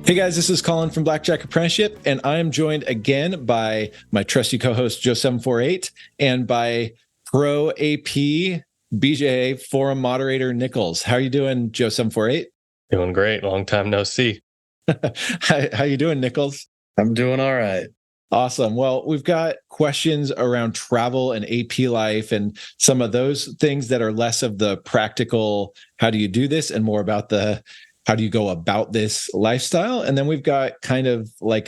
Hey guys, this is Colin from Blackjack Apprenticeship, and I am joined again by my trusty co-host Joe748 and by pro AP BJA forum moderator Nichols. How are you doing, Joe748? Doing great. Long time no see. How you doing, Nichols? I'm doing all right. Awesome. Well, we've got questions around travel and AP life and some of those things that are less of the practical, how do you do this, and more about the how do you go about this lifestyle? And then we've got kind of like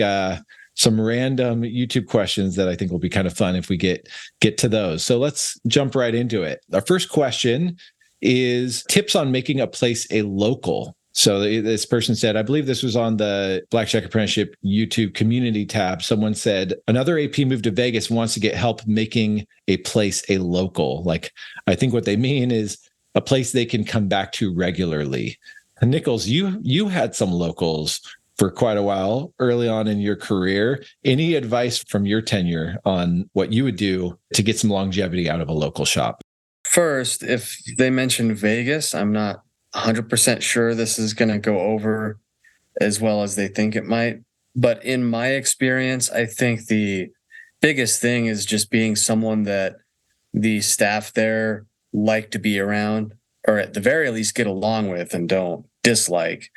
some random YouTube questions that I think will be kind of fun if we get to those. So let's jump right into it. Our first question is tips on making a place a local. So this person said, I believe this was on the Blackjack Apprenticeship YouTube community tab. Someone said, another AP moved to Vegas wants to get help making a place a local. Like, I think what they mean is a place they can come back to regularly. Nichols, you had some locals for quite a while early on in your career. Any advice from your tenure on what you would do to get some longevity out of a local shop? First, if they mention Vegas, I'm not 100% sure this is going to go over as well as they think it might. But in my experience, I think the biggest thing is just being someone that the staff there like to be around, or at the very least get along with and don't dislike.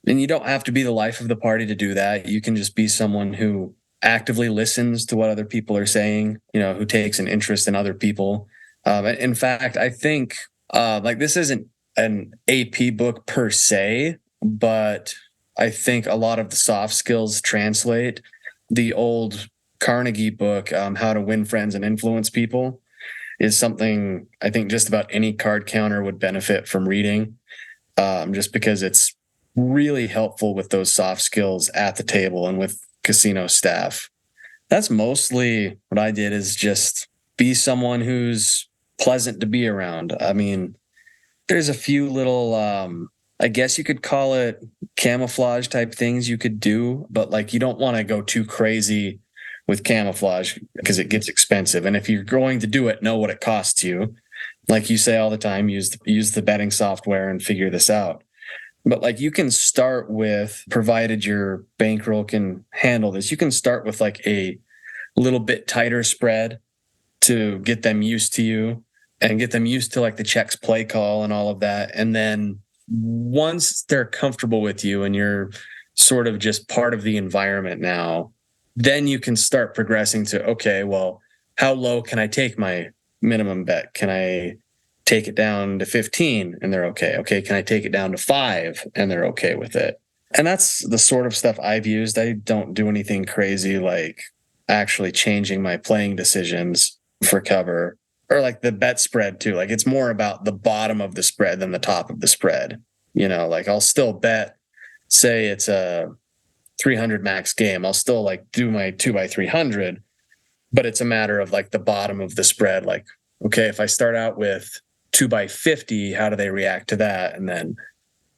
And you don't have to be the life of the party to do that. You can just be someone who actively listens to what other people are saying, who takes an interest in other people. In fact, I think this isn't an AP book per se, but I think a lot of the soft skills translate. The old Carnegie book, How to Win Friends and Influence People, is something I think just about any card counter would benefit from reading, just because it's really helpful with those soft skills at the table and with casino staff. That's mostly what I did, is just be someone who's pleasant to be around. I mean, there's a few little, I guess you could call it camouflage type things you could do, but you don't want to go too crazy with camouflage because it gets expensive. And if you're going to do it, know what it costs you. Like you say all the time, use the betting software and figure this out. But you can start with, provided your bankroll can handle this, you can start with a little bit tighter spread to get them used to you and get them used to the checks play call and all of that. And then once they're comfortable with you and you're sort of just part of the environment now, then you can start progressing to, okay, well, how low can I take my minimum bet? Can I take it down to 15 and they're okay? Okay, can I take it down to 5 and they're okay with it? And that's the sort of stuff I've used. I don't do anything crazy like actually changing my playing decisions for cover, or the bet spread too. It's more about the bottom of the spread than the top of the spread. I'll still bet, say it's a 300 max game, I'll still do my 2x300, but it's a matter of the bottom of the spread. Okay, if I start out with 2x50, how do they react to that? And then,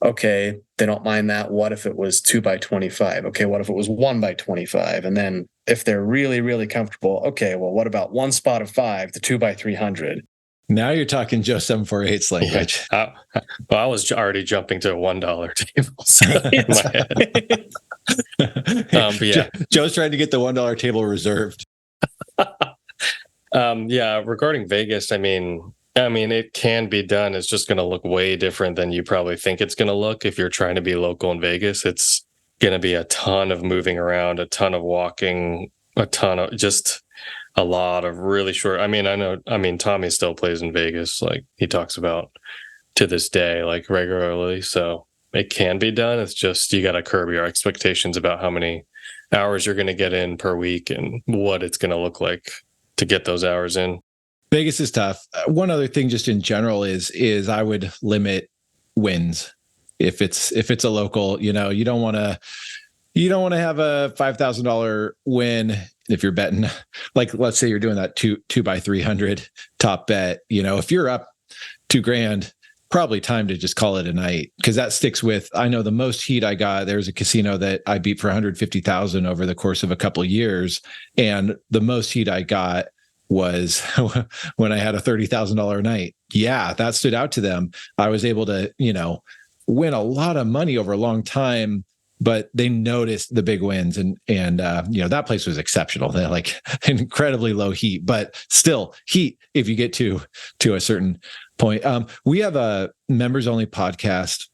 okay, they don't mind that. What if it was 2x25? Okay, what if it was 1x25? And then if they're really, really comfortable, okay, well, what about one spot of 5 to 2x300? Now you're talking Joe748's language. Well, I was already jumping to a $1 table in my head. Yeah. Joe's trying to get the $1 table reserved. Regarding Vegas, I mean, it can be done. It's just going to look way different than you probably think it's going to look. If you're trying to be local in Vegas, it's going to be a ton of moving around, a ton of walking, a ton of just a lot of really short. Tommy still plays in Vegas. He talks about to this day, regularly. So it can be done. It's just, you got to curb your expectations about how many hours you're going to get in per week and what it's going to look like to get those hours in. Vegas is tough. One other thing just in general is I would limit wins. If it's a local, you don't want to have a $5,000 win if you're betting, let's say you're doing that 2x300 top bet, if you're up $2,000, probably time to just call it a night, because that sticks with, I know the most heat I got, there's a casino that I beat for 150,000 over the course of a couple of years. And the most heat I got was when I had a $30,000 night. Yeah, that stood out to them. I was able to, win a lot of money over a long time but they noticed the big winds and that place was exceptional. They're like incredibly low heat, but still heat if you get to a certain point. We have a members only podcast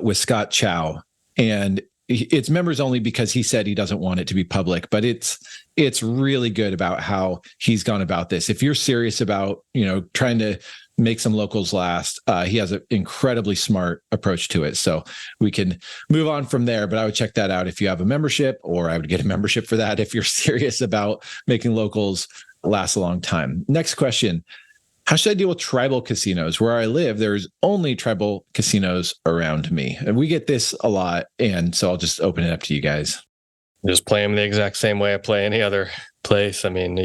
with Scott Chow, and it's members only because he said he doesn't want it to be public, but it's really good about how he's gone about this. If you're serious about, trying to make some locals last, he has an incredibly smart approach to it. So we can move on from there, but I would check that out if you have a membership, or I would get a membership for that if you're serious about making locals last a long time. Next question. How should I deal with tribal casinos? Where I live, there's only tribal casinos around me. And we get this a lot. And so I'll just open it up to you guys. Just play them the exact same way I play any other place. I mean,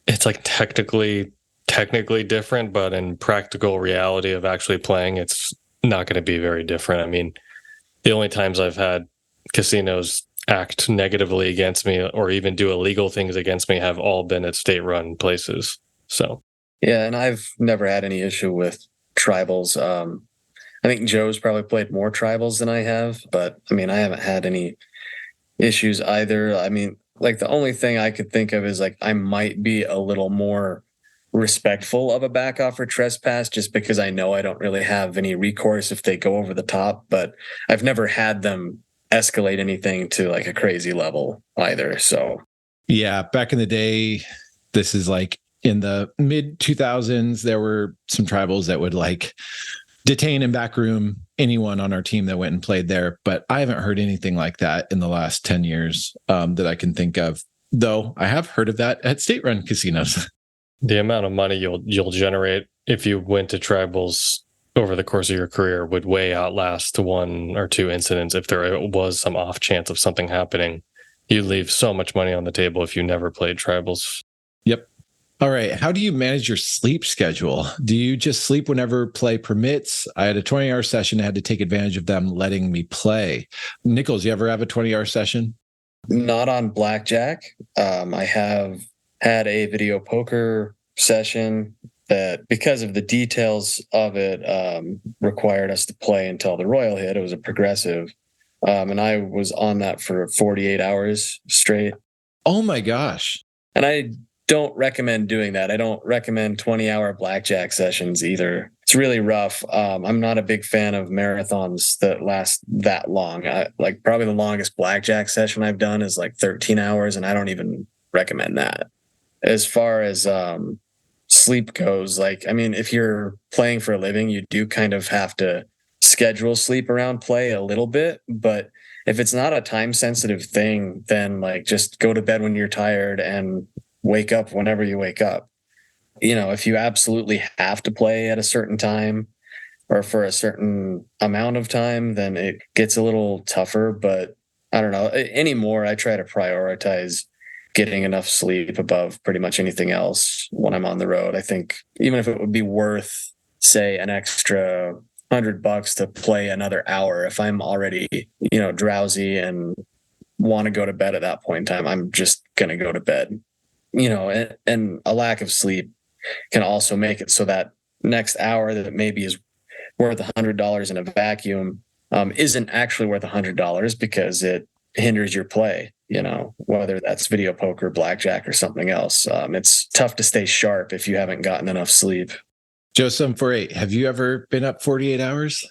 it's like technically different, but in practical reality of actually playing, it's not going to be very different. I mean, the only times I've had casinos act negatively against me or even do illegal things against me have all been at state-run places. So. Yeah, and I've never had any issue with tribals. I think Joe's probably played more tribals than I have, but I mean, I haven't had any issues either. I mean, like the only thing I could think of is like I might be a little more respectful of a backoff or trespass just because I know I don't really have any recourse if they go over the top, but I've never had them escalate anything to like a crazy level either. So yeah, back in the day, this is like in the mid 2000s, there were some tribals that would like detain and backroom anyone on our team that went and played there. But I haven't heard anything like that in the last 10 years that I can think of, though I have heard of that at state-run casinos. The amount of money you'll generate if you went to tribals over the course of your career would way outlast one or two incidents. If there was some off chance of something happening, you leave so much money on the table if you never played tribals. Yep. All right. How do you manage your sleep schedule? Do you just sleep whenever play permits? I had a 20-hour session. I had to take advantage of them letting me play. Nichols, you ever have a 20-hour session? Not on blackjack. I have had a video poker session that, because of the details of it, required us to play until the royal hit. It was a progressive. And I was on that for 48 hours straight. Oh my gosh. And I don't recommend doing that. I don't recommend 20-hour blackjack sessions either. It's really rough. I'm not a big fan of marathons that last that long. Like probably the longest blackjack session I've done is like 13 hours, and I don't even recommend that. As far as sleep goes, like, I mean, if you're playing for a living, you do kind of have to schedule sleep around play a little bit, but if it's not a time sensitive thing, then like just go to bed when you're tired and wake up whenever you wake up. If you absolutely have to play at a certain time or for a certain amount of time, then it gets a little tougher. But I don't know. Anymore, I try to prioritize getting enough sleep above pretty much anything else when I'm on the road. I think even if it would be worth, say, an extra $100 to play another hour, if I'm already, drowsy and want to go to bed at that point in time, I'm just going to go to bed. And a lack of sleep can also make it so that next hour that maybe is worth $100 in a vacuum isn't actually worth $100 because it hinders your play, whether that's video poker, blackjack, or something else. It's tough to stay sharp if you haven't gotten enough sleep. Joe748, have you ever been up 48 hours?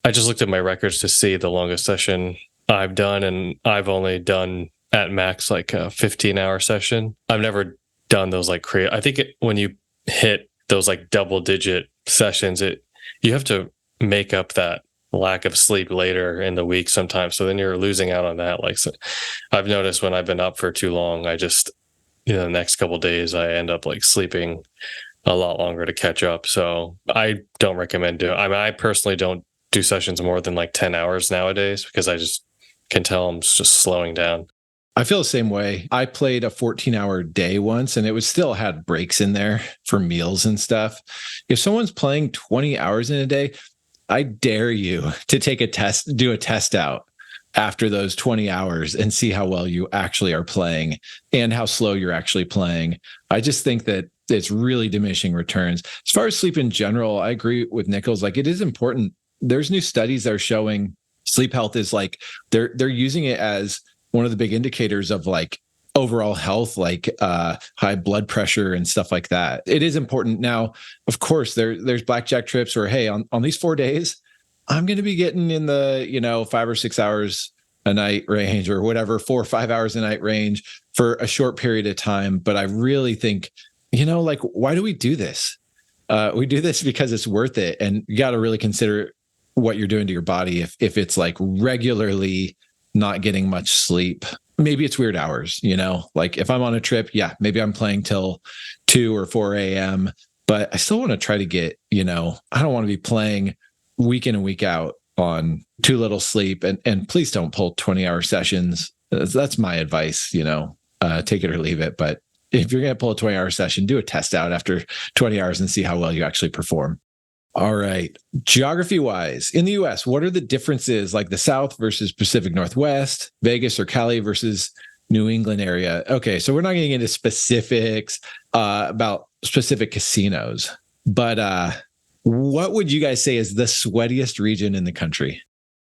I just looked at my records to see the longest session I've done, and I've only done at max like a 15-hour session. I've never done those like crazy. I think when you hit those like double-digit sessions, you have to make up that lack of sleep later in the week sometimes. So then you're losing out on that. Like, so I've noticed when I've been up for too long, I just, the next couple of days, I end up like sleeping a lot longer to catch up. So I don't recommend doing. I mean, I personally don't do sessions more than like 10 hours nowadays because I just can tell I'm just slowing down. I feel the same way. I played a 14-hour day once, and it was still had breaks in there for meals and stuff. If someone's playing 20 hours in a day, I dare you to take a test, do a test out after those 20 hours and see how well you actually are playing and how slow you're actually playing. I just think that it's really diminishing returns. As far as sleep in general, I agree with Nichols. Like, it is important. There's new studies that are showing sleep health is like they're using it as one of the big indicators of like overall health, like high blood pressure and stuff like that. It is important. Now, of course, there's blackjack trips where, hey, on these 4 days, I'm going to be getting in the 5 or 6 hours a night range, or whatever, 4 or 5 hours a night range for a short period of time. But I really think, like, why do we do this? We do this because it's worth it. And you got to really consider what you're doing to your body. If it's like regularly not getting much sleep, maybe it's weird hours, like if I'm on a trip, yeah, maybe I'm playing till 2 or 4 a.m., but I still want to try to get, I don't want to be playing week in and week out on too little sleep. And please don't pull 20-hour sessions. That's my advice, take it or leave it. But if you're going to pull a 20-hour session, do a test out after 20 hours and see how well you actually perform. All right. Geography wise, in the US, what are the differences, like the South versus Pacific Northwest, Vegas or Cali versus New England area? Okay. So we're not getting into specifics about specific casinos, but what would you guys say is the sweatiest region in the country?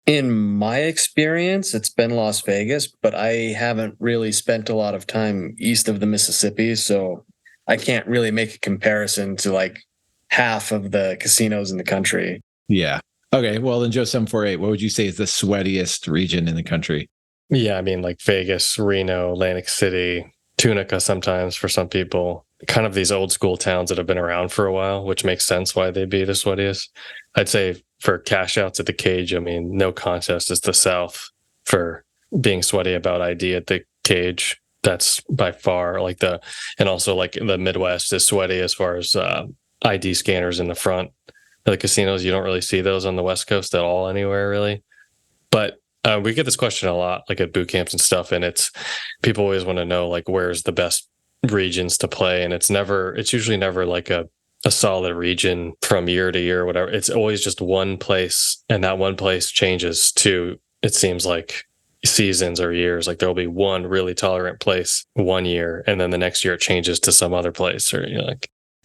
In my experience, it's been Las Vegas, but I haven't really spent a lot of time east of the Mississippi, so I can't really make a comparison to like half of the casinos in the country. Yeah. Okay. Well, then Joe 748, what would you say is the sweatiest region in the country? Yeah, I mean, like Vegas, Reno, Atlantic City, Tunica sometimes for some people, kind of these old school towns that have been around for a while, which makes sense why they'd be the sweatiest. I'd say for cash outs at the cage, I mean, no contest is the South for being sweaty about ID at the cage. That's by far and also like the Midwest is sweaty as far as ID scanners in the front of the casinos. You don't really see those on the West Coast at all anywhere really. But we get this question a lot, like at boot camps and stuff. And people always want to know like, where's the best regions to play? And it's usually never like a solid region from year to year or whatever. It's always just one place, and that one place changes to, it seems like, seasons or years. Like there'll be one really tolerant place one year, and then the next year it changes to some other place, or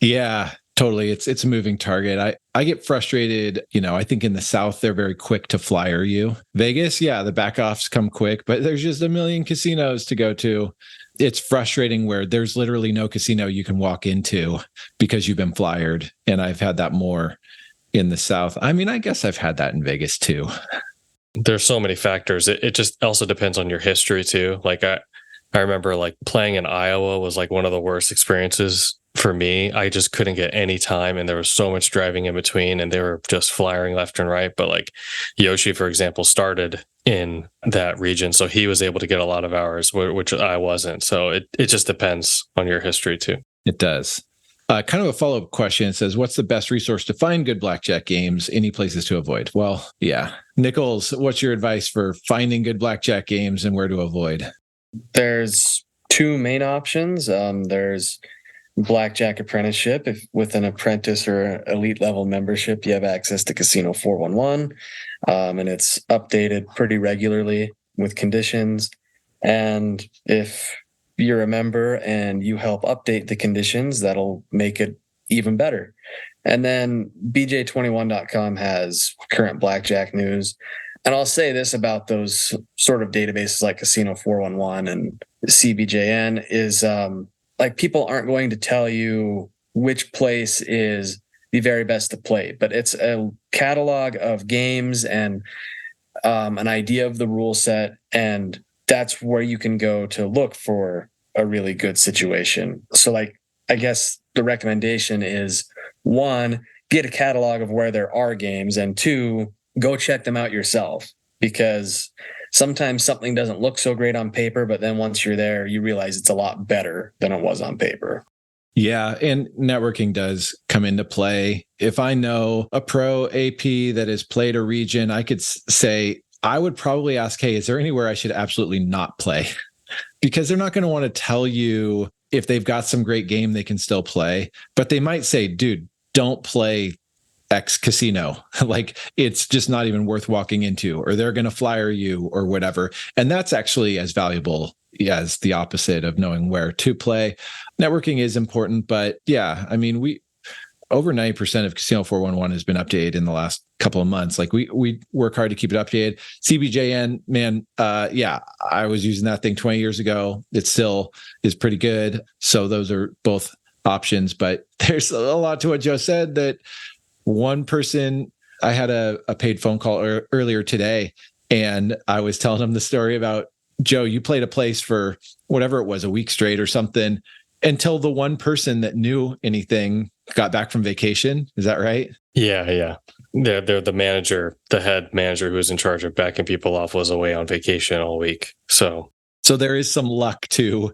Yeah, totally. It's a moving target. I get frustrated. I think in the South, they're very quick to flyer you. Vegas, yeah, the backoffs come quick, but there's just a million casinos to go to. It's frustrating where there's literally no casino you can walk into because you've been flyered. And I've had that more in the South. I mean, I guess I've had that in Vegas too. There's so many factors. It just also depends on your history too. Like I remember like playing in Iowa was like one of the worst experiences for me. I just couldn't get any time, and there was so much driving in between, and they were just flyering left and right. But like Yoshi, for example, started in that region, so he was able to get a lot of hours, which I wasn't. So it just depends on your history too. It does. Kind of a follow-up question. It says, what's the best resource to find good blackjack games? Any places to avoid? Well, yeah. Nichols, what's your advice for finding good blackjack games and where to avoid? There's two main options. There's Blackjack Apprenticeship. If with an apprentice or elite level membership, you have access to Casino 411, and it's updated pretty regularly with conditions. And if you're a member and you help update the conditions, that'll make it even better. And then BJA111.com has current blackjack news. And I'll say this about those sort of databases like Casino 411 and CBJN is like people aren't going to tell you which place is the very best to play, but it's a catalog of games and an idea of the rule set. And that's where you can go to look for a really good situation. So like, I guess the recommendation is 1, get a catalog of where there are games, and 2, go check them out yourself, because sometimes something doesn't look so great on paper, but then once you're there, you realize it's a lot better than it was on paper. Yeah. And networking does come into play. If I know a pro AP that has played a region, I could say, I would probably ask, hey, is there anywhere I should absolutely not play? Because they're not going to want to tell you if they've got some great game they can still play, but they might say, dude, don't play X casino. Like it's just not even worth walking into, or they're going to flyer you or whatever. And that's actually as valuable as the opposite of knowing where to play. Networking is important, but yeah, I mean, over 90% of Casino 411 has been updated in the last couple of months. Like we work hard to keep it updated. CBJN, man, yeah, I was using that thing 20 years ago. It still is pretty good. So those are both options, but there's a lot to what Joe said. That one person, I had a paid phone call earlier today, and I was telling him the story about, Joe, you played a place for whatever it was, a week straight or something, until the one person that knew anything got back from vacation. Is that right? Yeah. They're the manager, the head manager who was in charge of backing people off was away on vacation all week. So there is some luck to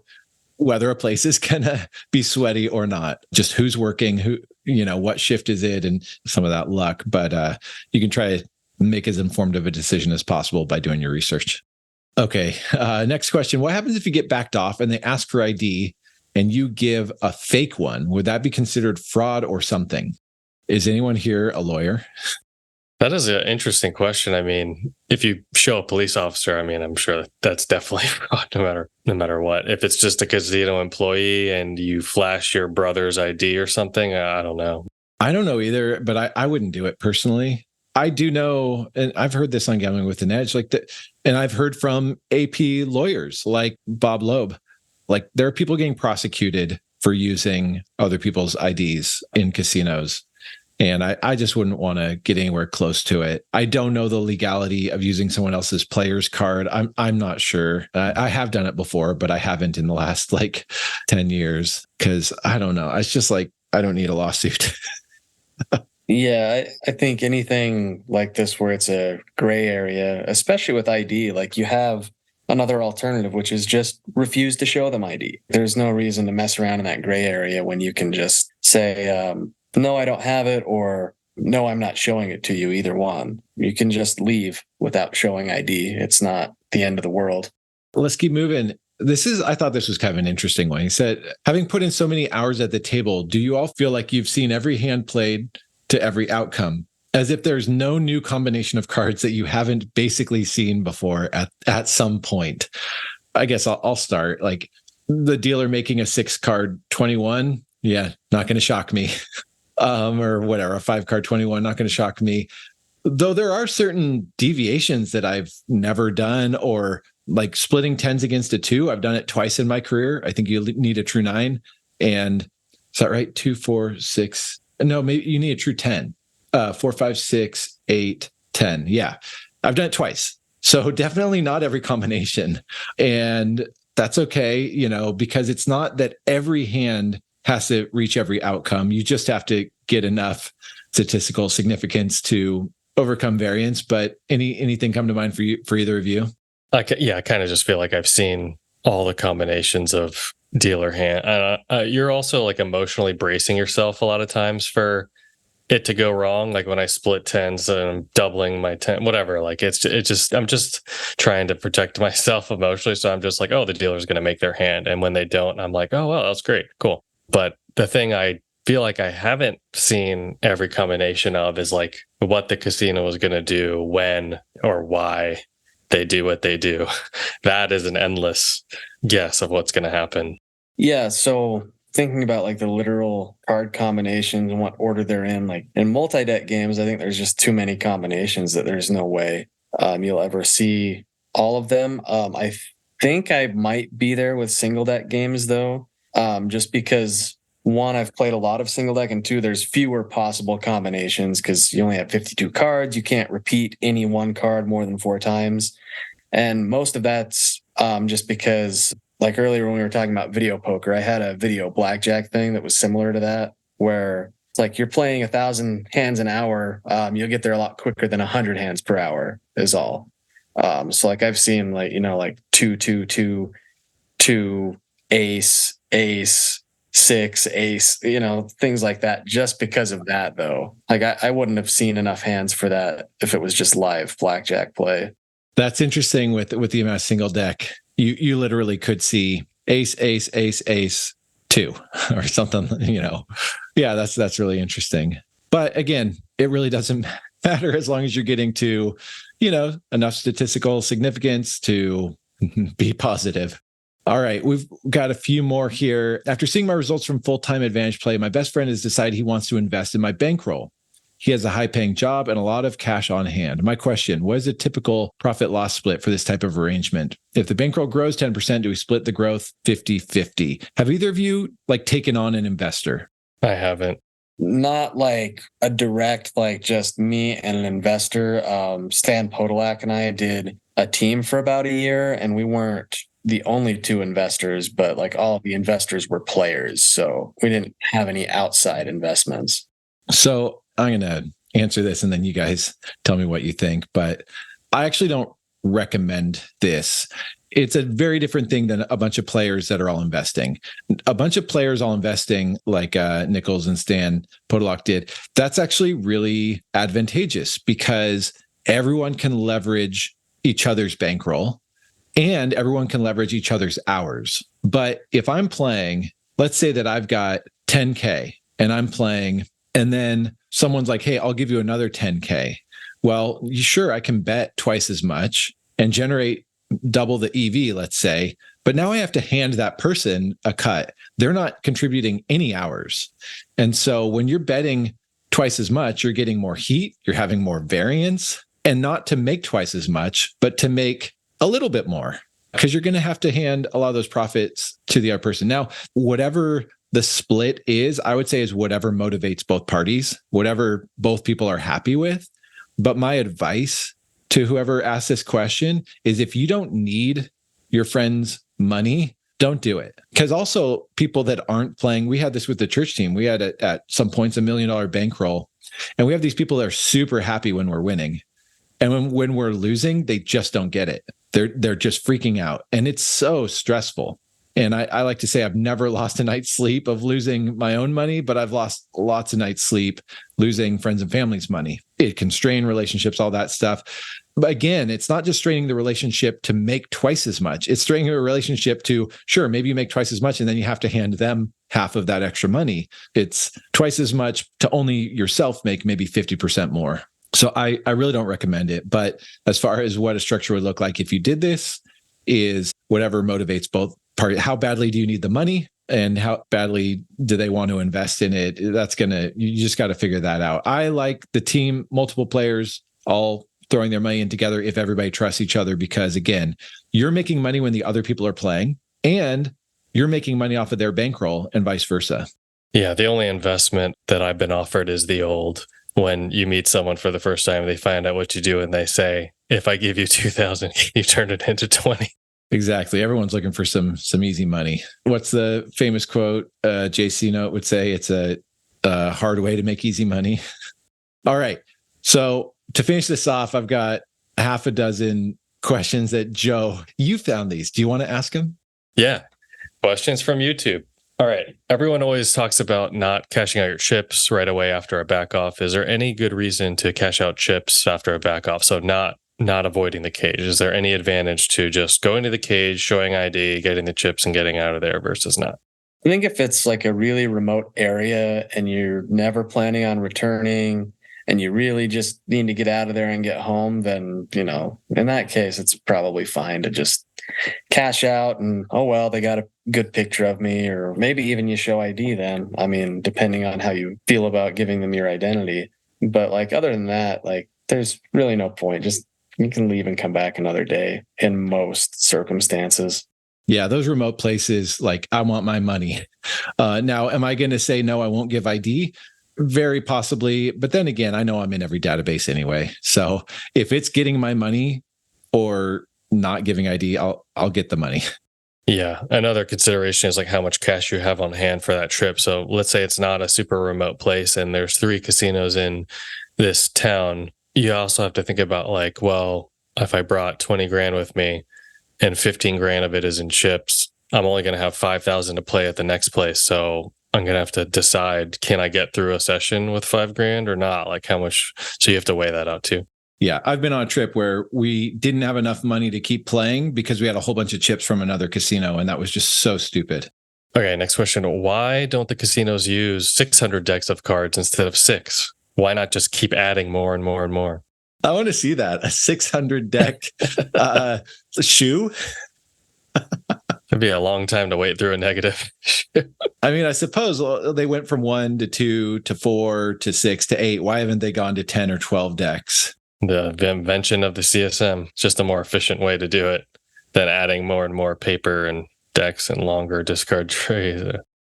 whether a place is gonna be sweaty or not. Just who's working, who, what shift is it, and some of that luck. But you can try to make as informed of a decision as possible by doing your research. Okay, next question. What happens if you get backed off and they ask for ID and you give a fake one? Would that be considered fraud or something? Is anyone here a lawyer? That is an interesting question. I mean, if you show a police officer, I mean, I'm sure that's definitely fraud no matter what. If it's just a casino employee and you flash your brother's ID or something, I don't know. I don't know either, but I wouldn't do it personally. I do know, and I've heard this on Gambling with an Edge, like that, and I've heard from AP lawyers like Bob Loeb, like there are people getting prosecuted for using other people's IDs in casinos. And I just wouldn't want to get anywhere close to it. I don't know the legality of using someone else's player's card. I'm not sure. I have done it before, but I haven't in the last 10 years because I don't know. It's just like, I don't need a lawsuit. Yeah, I think anything like this where it's a gray area, especially with ID, like you have another alternative, which is just refuse to show them ID. There's no reason to mess around in that gray area when you can just say, no, I don't have it, or no, I'm not showing it to you, either one. You can just leave without showing ID. It's not the end of the world. Let's keep moving. I thought this was kind of an interesting one. He said, having put in so many hours at the table, do you all feel like you've seen every hand played to every outcome, as if there's no new combination of cards that you haven't basically seen before at some point? I guess I'll start. Like the dealer making a 6-card 21. Yeah, not going to shock me. Or whatever, a 5-card 21, not going to shock me. Though there are certain deviations that I've never done, or like splitting 10s against a 2. I've done it twice in my career. I think you need a true 9. And is that right? 2, 4, 6. No, maybe you need a true 10. 4, 5, 6, 8, 10. Yeah. I've done it twice. So definitely not every combination. And that's okay, because it's not that every hand has to reach every outcome. You just have to get enough statistical significance to overcome variance. But anything come to mind for either of you? I kind of just feel like I've seen all the combinations of dealer hand. You're also like emotionally bracing yourself a lot of times for it to go wrong. Like when I split 10s and I'm doubling my 10, whatever. Like I'm just trying to protect myself emotionally. So I'm just like, oh, the dealer's going to make their hand. And when they don't, I'm like, oh, well, that's great. Cool. But the thing I feel like I haven't seen every combination of is like what the casino is going to do, when or why they do what they do. That is an endless guess of what's going to happen. Yeah. So thinking about like the literal card combinations and what order they're in, like in multi-deck games, I think there's just too many combinations that there's no way you'll ever see all of them. I think I might be there with single deck games though. Just because, one, I've played a lot of single deck, and two, there's fewer possible combinations because you only have 52 cards. You can't repeat any one card more than 4 times. And most of that's just because, like earlier when we were talking about video poker, I had a video blackjack thing that was similar to that, where it's like you're playing 1,000 hands an hour. You'll get there a lot quicker than 100 hands per hour is all. So like I've seen like, like 2, 2, 2, 2, ace, 6, ace, things like that, just because of that though. Like I wouldn't have seen enough hands for that if it was just live blackjack play. That's interesting with the amount of single deck. You literally could see ace, ace, ace, ace, 2 or something, Yeah, that's really interesting. But again, it really doesn't matter as long as you're getting to, enough statistical significance to be positive. All right, we've got a few more here. After seeing my results from full-time advantage play, my best friend has decided he wants to invest in my bankroll. He has a high-paying job and a lot of cash on hand. My question, what is a typical profit-loss split for this type of arrangement? If the bankroll grows 10%, do we split the growth 50-50? Have either of you taken on an investor? I haven't. Not like a direct, like just me and an investor. Stan Podolak and I did a team for about a year, and we weren't the only two investors, but like all of the investors were players. So we didn't have any outside investments. So I'm going to answer this and then you guys tell me what you think, but I actually don't recommend this. It's a very different thing than a bunch of players that are all investing. A bunch of players all investing like Nichols and Stan Podolak did. That's actually really advantageous because everyone can leverage each other's bankroll and everyone can leverage each other's hours. But if I'm playing, let's say that I've got 10K and I'm playing, and then someone's like, hey, I'll give you another 10K. Well, sure, I can bet twice as much and generate double the EV, let's say, but now I have to hand that person a cut. They're not contributing any hours. And so when you're betting twice as much, you're getting more heat, you're having more variance, and not to make twice as much, but to make a little bit more, because you're going to have to hand a lot of those profits to the other person. Now, whatever the split is, I would say is whatever motivates both parties, whatever both people are happy with. But my advice to whoever asked this question is if you don't need your friend's money, don't do it. Because also people that aren't playing, we had this with the church team. We had at some points $1 million bankroll. And we have these people that are super happy when we're winning. And when we're losing, they just don't get it. They're just freaking out. And it's so stressful. And I like to say I've never lost a night's sleep of losing my own money, but I've lost lots of nights' sleep losing friends and family's money. It can strain relationships, all that stuff. But again, it's not just straining the relationship to make twice as much. It's straining a relationship to, sure, maybe you make twice as much and then you have to hand them half of that extra money. It's twice as much to only yourself make maybe 50% more. So I really don't recommend it. But as far as what a structure would look like if you did this, is whatever motivates both parties. How badly do you need the money and how badly do they want to invest in it? You just got to figure that out. I like the team, multiple players all throwing their money in together if everybody trusts each other, because again, you're making money when the other people are playing and you're making money off of their bankroll and vice versa. Yeah, the only investment that I've been offered is the old, when you meet someone for the first time, they find out what you do and they say, if I give you 2,000, you turn it into 20. Exactly. Everyone's looking for some easy money. What's the famous quote? JC Note would say it's a hard way to make easy money. All right. So to finish this off, I've got half a dozen questions that Joe, you found these. Do you want to ask them? Yeah. Questions from YouTube. All right. Everyone always talks about not cashing out your chips right away after a back off. Is there any good reason to cash out chips after a back off? So not avoiding the cage. Is there any advantage to just going to the cage, showing ID, getting the chips and getting out of there versus not? I think if it's like a really remote area and you're never planning on returning and you really just need to get out of there and get home, then, in that case, it's probably fine to just cash out and, oh, well, they got a good picture of me, or maybe even you show ID then. I mean, depending on how you feel about giving them your identity. But other than that, there's really no point. Just you can leave and come back another day in most circumstances. Yeah, those remote places, I want my money. Now, am I going to say, no, I won't give ID? Very possibly. But then again, I know I'm in every database anyway. So if it's getting my money or not giving ID, I'll get the money. Yeah. Another consideration is how much cash you have on hand for that trip. So let's say it's not a super remote place and there's 3 casinos in this town. You also have to think about well, if I brought 20 grand with me and 15 grand of it is in chips, I'm only going to have 5,000 to play at the next place. So I'm going to have to decide, can I get through a session with 5 grand or not? How much? So you have to weigh that out too. Yeah. I've been on a trip where we didn't have enough money to keep playing because we had a whole bunch of chips from another casino. And that was just so stupid. Okay. Next question. Why don't the casinos use 600 decks of cards instead of 6? Why not just keep adding more and more and more? I want to see that. A 600 deck shoe. It'd be a long time to wait through a negative. I mean, I suppose they went from 1 to 2 to 4 to 6 to 8. Why haven't they gone to 10 or 12 decks? The invention of the CSM. It's just a more efficient way to do it than adding more and more paper and decks and longer discard trays.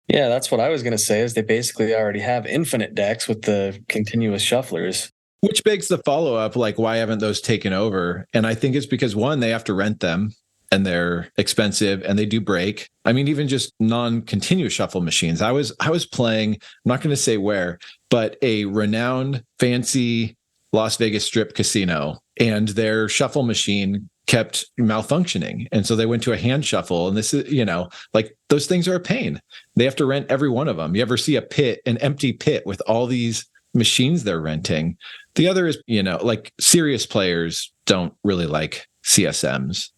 Yeah, that's what I was going to say is they basically already have infinite decks with the continuous shufflers. Which begs the follow-up, like, why haven't those taken over? And I think it's because, one, they have to rent them and they're expensive and they do break. I mean, even just non-continuous shuffle machines. I was playing, I'm not going to say where, but a renowned, fancy Las Vegas Strip casino, and their shuffle machine kept malfunctioning. And so they went to a hand shuffle. And this is, like, those things are a pain. They have to rent every one of them. You ever see a pit, an empty pit with all these machines they're renting? The other is, like, serious players don't really like CSMs.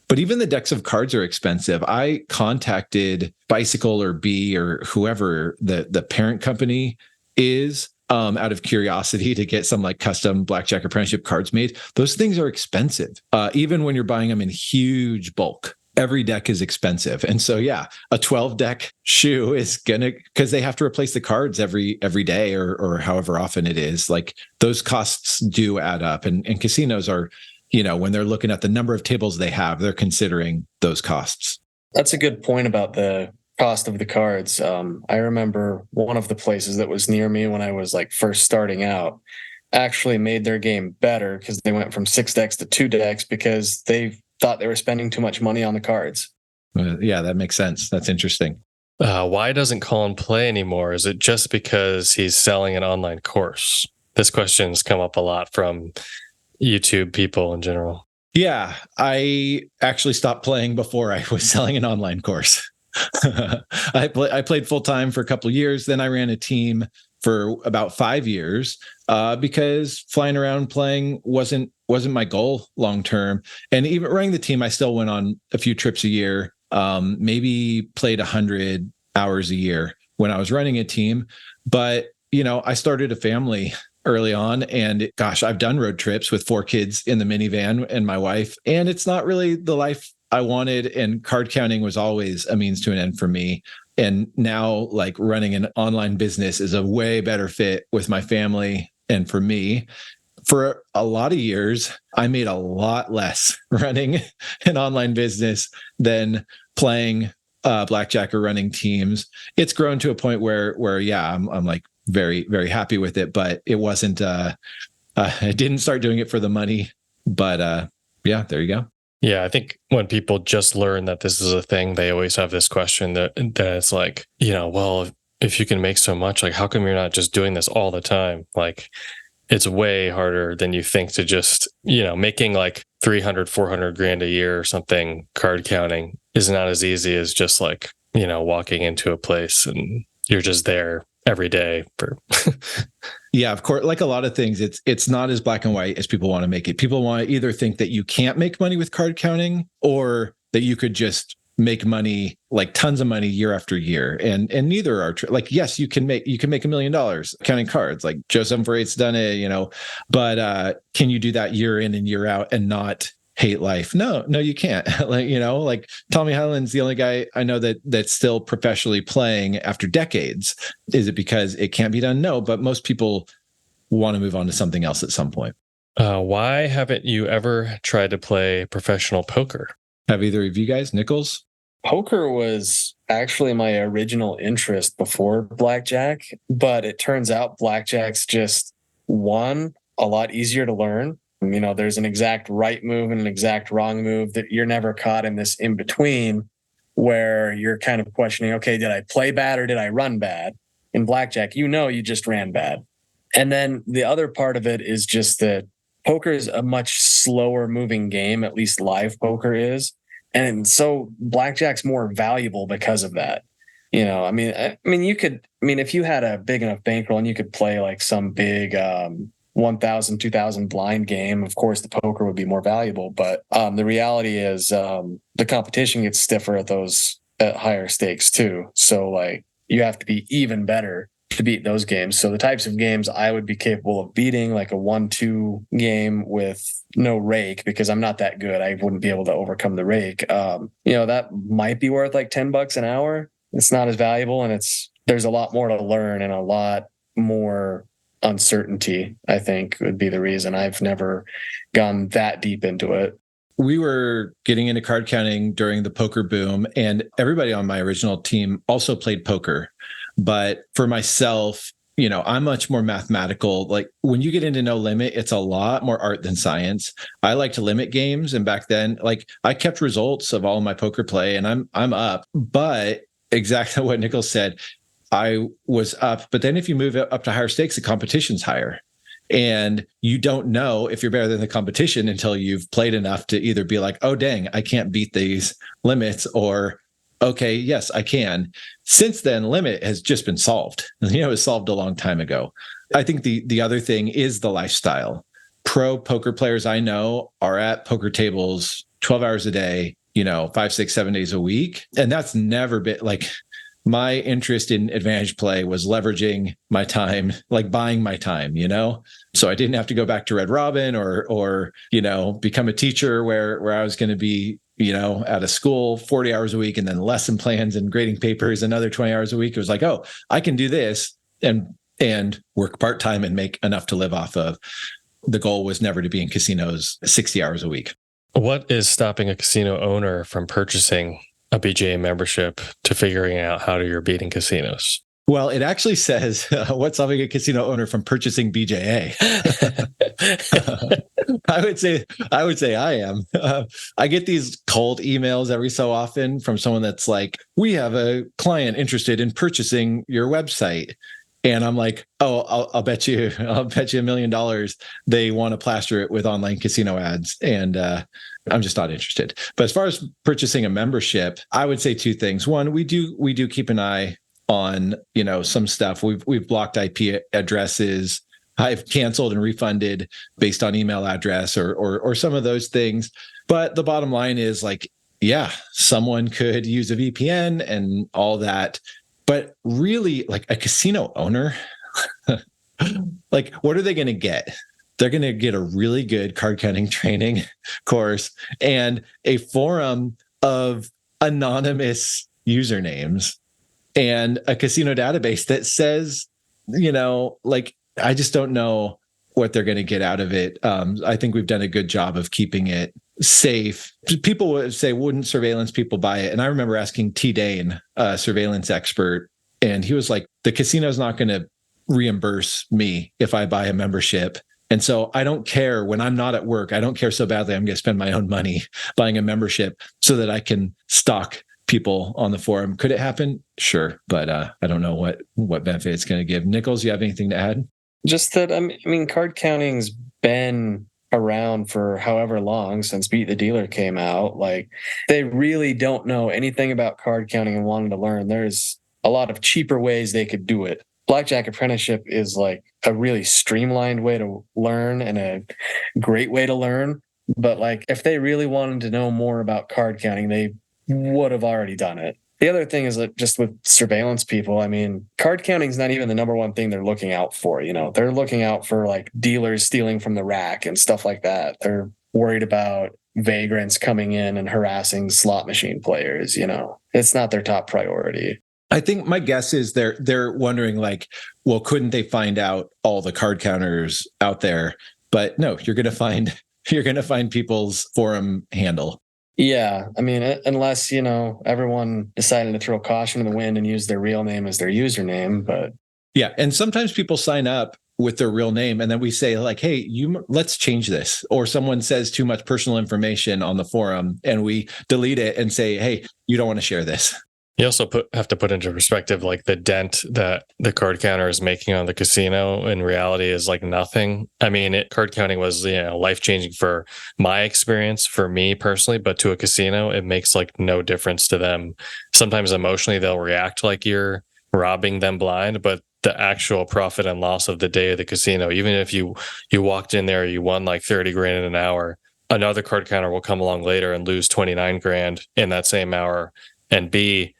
But even the decks of cards are expensive. I contacted Bicycle or B or whoever the parent company is, out of curiosity, to get some like custom Blackjack Apprenticeship cards made. Those things are expensive, even when you're buying them in huge bulk. Every deck is expensive. And so, yeah, a 12 deck shoe is because they have to replace the cards every day or however often it is. Like, those costs do add up. And casinos are, when they're looking at the number of tables they have, they're considering those costs. That's a good point about the cost of the cards. I remember one of the places that was near me when I was like first starting out actually made their game better because they went from 6 decks to 2 decks because they thought they were spending too much money on the cards. Yeah, that makes sense. That's interesting. Why doesn't Colin play anymore? Is it just because he's selling an online course? This question's come up a lot from YouTube people in general. Yeah, I actually stopped playing before I was selling an online course. I played full time for a couple of years. Then I ran a team for about 5 years because flying around playing wasn't my goal long term. And even running the team, I still went on a few trips a year. Maybe played 100 hours a year when I was running a team. But I started a family early on, and gosh, I've done road trips with 4 kids in the minivan and my wife, and it's not really the life I wanted. And card counting was always a means to an end for me. And now, like, running an online business is a way better fit with my family and for me. For a lot of years, I made a lot less running an online business than playing blackjack or running teams. It's grown to a point where yeah, I'm like very, very happy with it, but it wasn't, I didn't start doing it for the money, but yeah, there you go. Yeah, I think when people just learn that this is a thing, they always have this question that it's like, well, if you can make so much, like, how come you're not just doing this all the time? Like, it's way harder than you think to just, making like 300, 400 grand a year or something. Card counting is not as easy as just like, walking into a place and you're just there every day for Yeah, of course. Like a lot of things, it's not as black and white as people want to make it. People want to either think that you can't make money with card counting, or that you could just make money, like tons of money year after year. And neither are true. Like, yes, you can make $1 million counting cards. Like Joe 748's done it, but can you do that year in and year out and not hate life? No, you can't. like Tommy Highland's the only guy I know that's still professionally playing after decades. Is it because it can't be done? No, but most people want to move on to something else at some point. Why haven't you ever tried to play professional poker? Have either of you guys, Nichols? Poker was actually my original interest before blackjack, but it turns out blackjack's just, one, a lot easier to learn. There's an exact right move and an exact wrong move that you're never caught in this in between where you're kind of questioning, okay, did I play bad or did I run bad? In blackjack, you just ran bad. And then the other part of it is just that poker is a much slower moving game, at least live poker is. And so blackjack's more valuable because of that. If you had a big enough bankroll and you could play like some big 1,000, 2,000 blind game, of course, the poker would be more valuable. But the reality is the competition gets stiffer at higher stakes too. So like you have to be even better to beat those games. So the types of games I would be capable of beating, like a 1-2 game with no rake, because I'm not that good. I wouldn't be able to overcome the rake. That might be worth like $10 an hour. It's not as valuable, and there's a lot more to learn and a lot more uncertainty, I think, would be the reason. I've never gone that deep into it. We were getting into card counting during the poker boom, and everybody on my original team also played poker. But for myself, I'm much more mathematical. Like when you get into No Limit, it's a lot more art than science. I like to limit games. And back then, like I kept results of all of my poker play, and I'm up. But exactly what Nichols said, I was up. But then if you move up to higher stakes, the competition's higher. And you don't know if you're better than the competition until you've played enough to either be like, oh, dang, I can't beat these limits, or, okay, yes, I can. Since then, limit has just been solved. It was solved a long time ago. I think the other thing is the lifestyle. Pro poker players I know are at poker tables 12 hours a day, 5, 6, 7 days a week. And that's never been like, my interest in advantage play was leveraging my time, like buying my time, so I didn't have to go back to Red Robin or become a teacher where I was going to be, at a school 40 hours a week and then lesson plans and grading papers another 20 hours a week. It was like, oh, I can do this and work part-time and make enough to live off of. The goal was never to be in casinos 60 hours a week. What is stopping a casino owner from purchasing a BJA membership to figuring out how you're beating casinos? Well, it actually says what's stopping a casino owner from purchasing BJA. I would say I am. I get these cold emails every so often from someone that's like, we have a client interested in purchasing your website. And I'm like, oh, I'll bet you $1 million they want to plaster it with online casino ads. And I'm just not interested. But as far as purchasing a membership, I would say two things. One, we do keep an eye on, some stuff. We've blocked IP addresses. I've canceled and refunded based on email address or some of those things. But the bottom line is like, yeah, someone could use a VPN and all that. But really, like a casino owner, like what are they going to get? They're going to get a really good card counting training course and a forum of anonymous usernames and a casino database that says, I just don't know what they're going to get out of it. I think we've done a good job of keeping it safe. People would say, wouldn't surveillance people buy it? And I remember asking T. Dane, a surveillance expert, and he was like, the casino's not going to reimburse me if I buy a membership. And so I don't care when I'm not at work. I don't care so badly. I'm going to spend my own money buying a membership so that I can stalk people on the forum. Could it happen? Sure. But I don't know what benefit it's going to give. Nichols, you have anything to add? Just that, I mean, card counting's been around for however long since Beat the Dealer came out. Like, they really don't know anything about card counting and wanted to learn. There's a lot of cheaper ways they could do it. Blackjack Apprenticeship is like a really streamlined way to learn and a great way to learn. But like, if they really wanted to know more about card counting, they would have already done it. The other thing is that just with surveillance people, I mean, card counting is not even the number one thing they're looking out for. They're looking out for like dealers stealing from the rack and stuff like that. They're worried about vagrants coming in and harassing slot machine players. It's not their top priority. I think my guess is they're wondering like, well, couldn't they find out all the card counters out there? But no, you're going to find people's forum handle. Yeah. I mean, unless, everyone decided to throw caution in the wind and use their real name as their username. But yeah. And sometimes people sign up with their real name and then we say like, hey, let's change this. Or someone says too much personal information on the forum and we delete it and say, hey, you don't want to share this. You also have to put into perspective like the dent that the card counter is making on the casino in reality is like nothing. I mean, card counting was, life-changing for my experience, for me personally, but to a casino, it makes like no difference to them. Sometimes emotionally they'll react like you're robbing them blind, but the actual profit and loss of the day of the casino, even if you walked in there, you won like 30 grand in an hour, another card counter will come along later and lose 29 grand in that same hour. And B,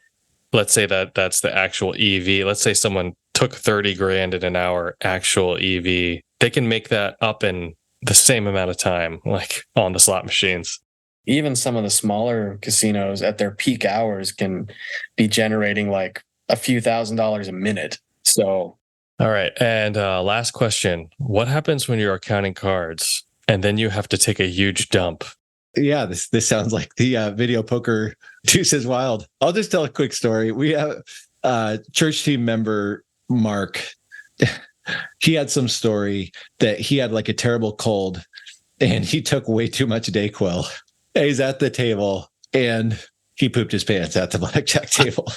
let's say that that's the actual EV. Let's say someone took 30 grand in an hour actual EV, they can make that up in the same amount of time, like on the slot machines. Even some of the smaller casinos at their peak hours can be generating like a few $1,000s a minute. So, all right. And last question. What happens when you're counting cards and then you have to take a huge dump? Yeah, this sounds like the video poker Deuces Wild. I'll just tell a quick story. We have church team member Mark. He had some story that he had like a terrible cold and he took way too much Dayquil. He's at the table and he pooped his pants at the blackjack table.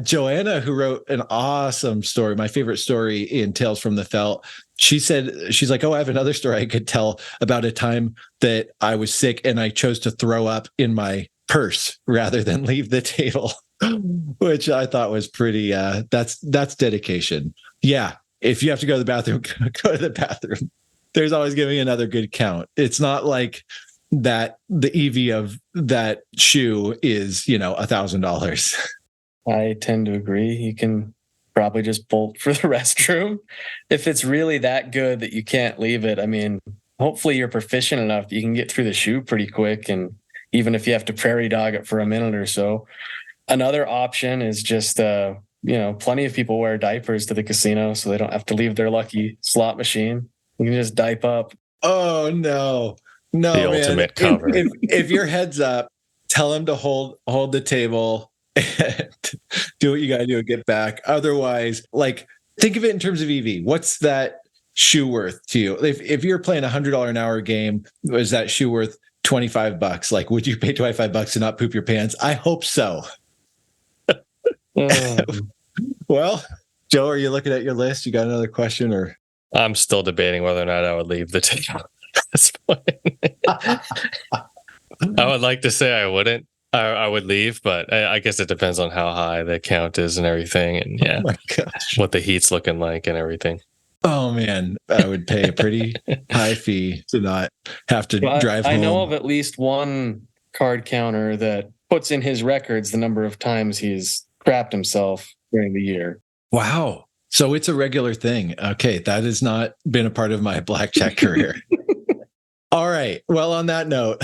Joanna, who wrote an awesome story, my favorite story in Tales from the Felt, she said, she's like, oh, I have another story I could tell about a time that I was sick and I chose to throw up in my purse rather than leave the table, which I thought was pretty, that's dedication. Yeah. If you have to go to the bathroom, go to the bathroom. There's always giving another good count. It's not like that the EV of that shoe is, $1,000. I tend to agree. You can probably just bolt for the restroom. If it's really that good that you can't leave it, I mean, hopefully you're proficient enough that you can get through the shoe pretty quick. And even if you have to prairie dog it for a minute or so. Another option is just, plenty of people wear diapers to the casino so they don't have to leave their lucky slot machine. You can just dipe up. Oh, no, the man. Ultimate cover. If your head's up, tell him to hold the table and do what you got to do and get back. Otherwise, like, think of it in terms of EV. What's that shoe worth to you? If you're playing $100 an hour game, is that shoe worth $25? Like, would you pay $25 to not poop your pants? I hope so. Well, Joe, are you looking at your list? You got another question or? I'm still debating whether or not I would leave the table at this point. I would like to say I wouldn't. I would leave, but I guess it depends on how high the count is and everything. And yeah, oh my gosh, what the heat's looking like and everything. Oh man, I would pay a pretty high fee to not have to drive home. I know of at least one card counter that puts in his records the number of times he's crapped himself during the year. Wow. So it's a regular thing. Okay. That has not been a part of my blackjack career. All right. Well, on that note,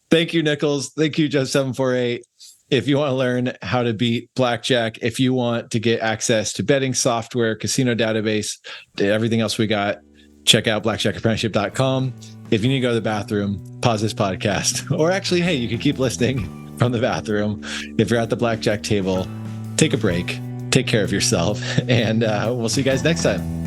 thank you, Nichols. Thank you, Joe748. If you want to learn how to beat blackjack, if you want to get access to betting software, casino database, everything else we got, check out blackjackapprenticeship.com. If you need to go to the bathroom, pause this podcast. Or actually, hey, you can keep listening from the bathroom. If you're at the blackjack table, take a break. Take care of yourself, and we'll see you guys next time.